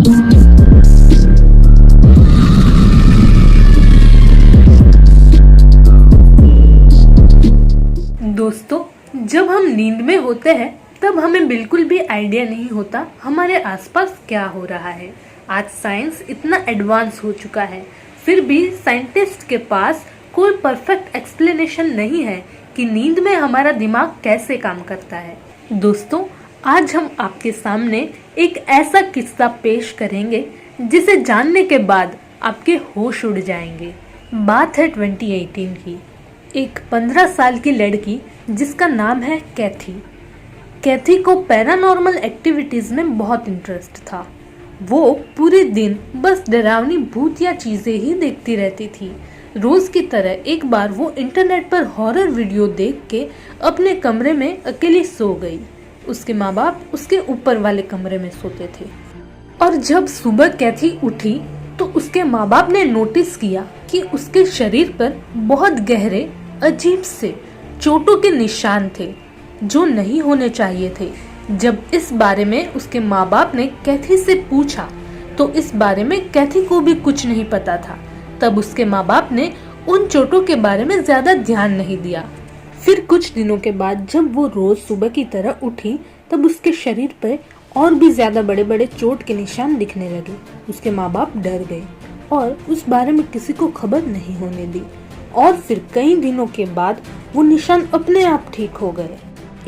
दोस्तों, जब हम नींद में होते हैं तब हमें बिल्कुल भी आइडिया नहीं होता हमारे आसपास क्या हो रहा है। आज साइंस इतना एडवांस हो चुका है, फिर भी साइंटिस्ट के पास कोई परफेक्ट एक्सप्लेनेशन नहीं है कि नींद में हमारा दिमाग कैसे काम करता है। दोस्तों, आज हम आपके सामने एक ऐसा किस्सा पेश करेंगे जिसे जानने के बाद आपके होश उड़ जाएंगे। बात है 2018 की। एक 15 साल की लड़की जिसका नाम है कैथी को पैरानॉर्मल एक्टिविटीज में बहुत इंटरेस्ट था। वो पूरे दिन बस डरावनी भूत या चीजें ही देखती रहती थी। रोज की तरह एक बार वो इंटरनेट पर हॉरर वीडियो देख के अपने कमरे में अकेली सो गई। उसके माँ बाप उसके ऊपर वाले कमरे में सोते थे और जब सुबह कैथी उठी तो उसके माँ बाप ने नोटिस किया कि उसके शरीर पर बहुत गहरे अजीब से चोटों के निशान थे जो नहीं होने चाहिए थे। जब इस बारे में उसके माँ बाप ने कैथी से पूछा तो इस बारे में कैथी को भी कुछ नहीं पता था। तब उसके माँ बाप ने उन चोटों के बारे में ज्यादा ध्यान नहीं दिया। फिर कुछ दिनों के बाद जब वो रोज सुबह की तरह उठी तब उसके शरीर पर और भी ज्यादा बड़े बड़े चोट के निशान दिखने लगे। उसके माँ बाप डर गए और उस बारे में किसी को खबर नहीं होने दी और फिर कई दिनों के बाद वो निशान अपने आप ठीक हो गए।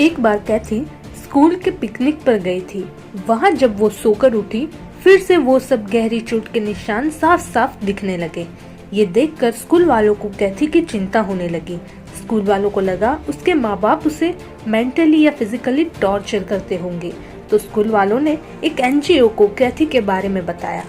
एक बार कैथी स्कूल के पिकनिक पर गई थी। वहाँ जब वो सोकर उठी फिर से वो सब गहरी चोट के निशान साफ साफ दिखने लगे। ये देखकर स्कूल वालों को कैथी की चिंता होने लगी। स्कूल वालों को लगा उसके माँ बाप उसे मेंटली या फिजिकली टॉर्चर करते होंगे, तो स्कूल वालों ने एक एनजीओ को कैथी के बारे में बताया।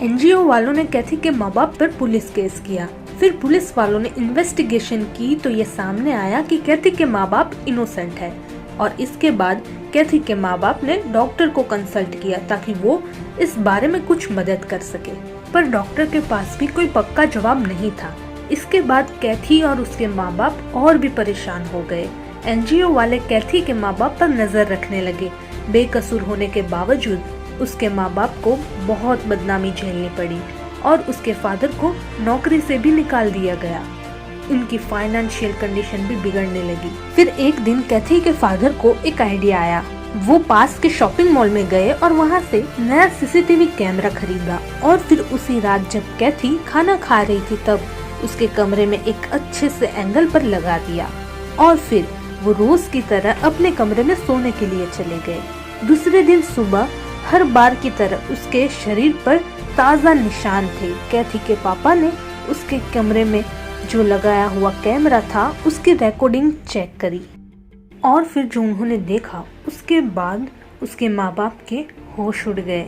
एनजीओ वालों ने कैथी के माँ बाप पर पुलिस केस किया। फिर पुलिस वालों ने इन्वेस्टिगेशन की तो ये सामने आया कि कैथी के माँ बाप इनोसेंट है और इसके बाद कैथी के माँ बाप ने डॉक्टर को कंसल्ट किया ताकि वो इस बारे में कुछ मदद कर सके, पर डॉक्टर के पास भी कोई पक्का जवाब नहीं था। इसके बाद कैथी और उसके माँ बाप और भी परेशान हो गए। एनजीओ वाले कैथी के माँ बाप पर नजर रखने लगे। बेकसूर होने के बावजूद उसके माँ बाप को बहुत बदनामी झेलनी पड़ी और उसके फादर को नौकरी से भी निकाल दिया गया। उनकी फाइनेंशियल कंडीशन भी बिगड़ने लगी। फिर एक दिन कैथी के फादर को एक आइडिया आया। वो पास के शॉपिंग मॉल में गए और वहाँ से नया सीसीटीवी कैमरा खरीदा और फिर उसी रात जब कैथी खाना खा रही थी तब उसके कमरे में एक अच्छे से एंगल पर लगा दिया और फिर वो रोज की तरह अपने कमरे में सोने के लिए चले गए। दूसरे दिन सुबह हर बार की तरह उसके शरीर पर ताज़ा निशान थे। कैथी के पापा ने उसके कमरे में जो लगाया हुआ कैमरा था उसकी रिकॉर्डिंग चेक करी और फिर जो उन्होंने देखा उसके बाद उसके माँ बाप के होश उड़ गए।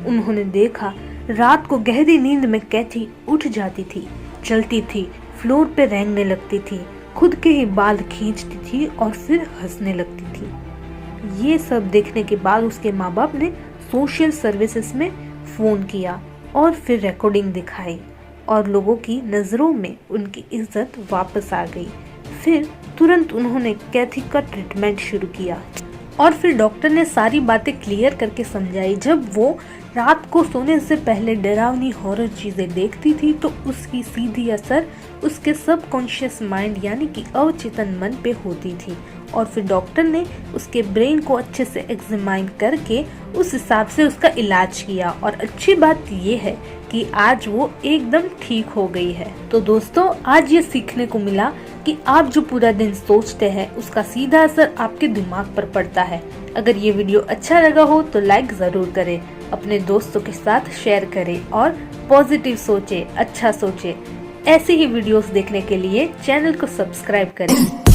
उन्होंने देखा रात को गहरी नींद में कैथी उठ जाती थी, चलती थी, फ्लोर पे रेंगने लगती थी, खुद के ही बाल खींचती थी और फिर हंसने लगती थी। ये सब देखने के बाद उसके माँ बाप ने सोशल सर्विसेज में फोन किया और फिर रिकॉर्डिंग दिखाई और लोगों की नजरों में उनकी इज्जत वापस आ गई। फिर तुरंत उन्होंने कैथी का ट्रीटमेंट शुरू किया और फिर डॉक्टर ने सारी बातें क्लियर करके समझाई। जब वो रात को सोने से पहले डरावनी हॉरर चीजें देखती थी तो उसकी सीधी असर उसके सबकॉन्शियस माइंड यानी कि अवचेतन मन पे होती थी और फिर डॉक्टर ने उसके ब्रेन को अच्छे से एग्जामाइन करके उस हिसाब से उसका इलाज किया और अच्छी बात ये है कि आज वो एकदम ठीक हो गई है। तो दोस्तों, आज ये सीखने को मिला कि आप जो पूरा दिन सोचते हैं उसका सीधा असर आपके दिमाग पर पड़ता है। अगर ये वीडियो अच्छा लगा हो तो लाइक जरूर करें, अपने दोस्तों के साथ शेयर करें और पॉजिटिव सोचें, अच्छा सोचें। ऐसी ही वीडियोस देखने के लिए चैनल को सब्सक्राइब करें।